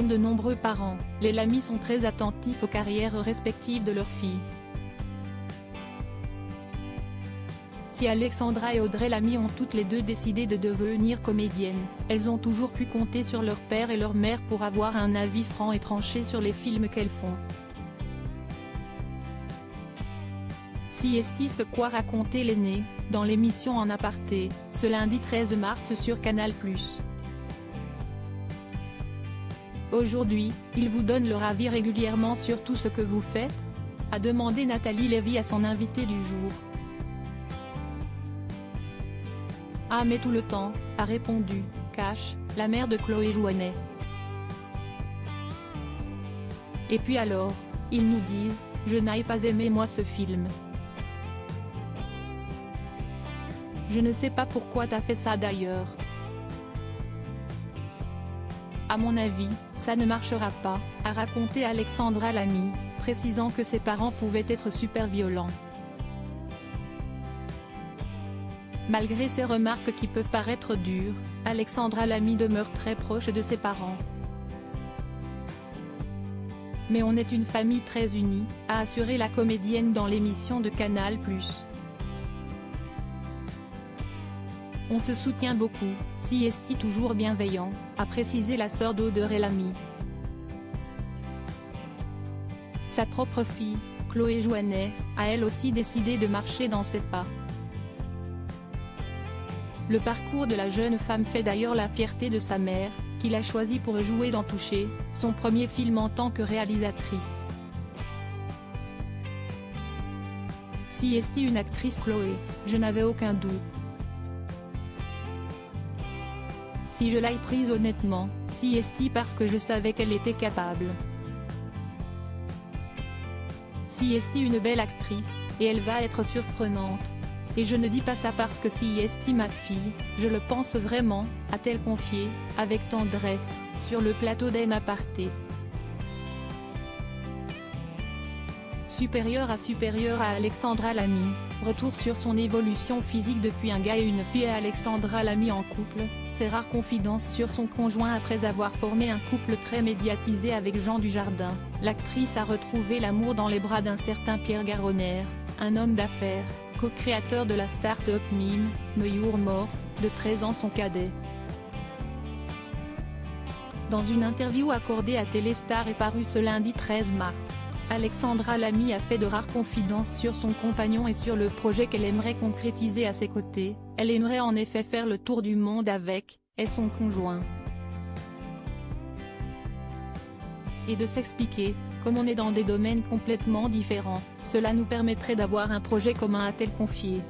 Comme de nombreux parents, les Lamy sont très attentifs aux carrières respectives de leurs filles. Si Alexandra et Audrey Lamy ont toutes les deux décidé de devenir comédiennes, elles ont toujours pu compter sur leur père et leur mère pour avoir un avis franc et tranché sur les films qu'elles font. Si Esti se quoi raconter l'aîné, dans l'émission En aparté, ce lundi 13 mars sur Canal+. Aujourd'hui, ils vous donnent leur avis régulièrement sur tout ce que vous faites, a demandé Nathalie Lévy à son invité du jour. Ah mais tout le temps, a répondu Cash, la mère de Chloé Jouannet. Et puis alors, ils nous disent, je n'ai pas aimé moi ce film. Je ne sais pas pourquoi t'as fait ça d'ailleurs. À mon avis, ça ne marchera pas, a raconté Alexandra Lamy, précisant que ses parents pouvaient être super violents. Malgré ces remarques qui peuvent paraître dures, Alexandra Lamy demeure très proche de ses parents. Mais on est une famille très unie, a assuré la comédienne dans l'émission de Canal+. On se soutient beaucoup, si Esti toujours bienveillant, a précisé la sœur d'Audrey Lamy. Sa propre fille, Chloé Jouannet, a elle aussi décidé de marcher dans ses pas. Le parcours de la jeune femme fait d'ailleurs la fierté de sa mère, qui l'a choisie pour jouer dans Touché, son premier film en tant que réalisatrice. Si Esti une actrice Chloé, je n'avais aucun doute. Si je l'ai prise honnêtement, si Esti parce que je savais qu'elle était capable. Si Esti une belle actrice, et elle va être surprenante. Et je ne dis pas ça parce que si Esti ma fille, je le pense vraiment, a-t-elle confié, avec tendresse, sur le plateau d'En aparté. Supérieure à Alexandra Lamy, retour sur son évolution physique depuis un gars et une fille. Alexandra Lamy en couple, ses rares confidences sur son conjoint après avoir formé un couple très médiatisé avec Jean Dujardin. L'actrice a retrouvé l'amour dans les bras d'un certain Pierre Garonner, un homme d'affaires, co-créateur de la start-up Mime, Meyur Mort, de 13 ans son cadet. Dans une interview accordée à Téléstar et parue ce lundi 13 mars. Alexandra Lamy a fait de rares confidences sur son compagnon et sur le projet qu'elle aimerait concrétiser à ses côtés. Elle aimerait en effet faire le tour du monde avec, et son conjoint. Et de s'expliquer, comme on est dans des domaines complètement différents, cela nous permettrait d'avoir un projet commun, a-t-elle confié.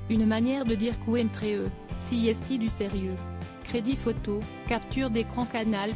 Une manière de dire qu'entre eux, si Esti du sérieux. Crédit photo, capture d'écran Canal+.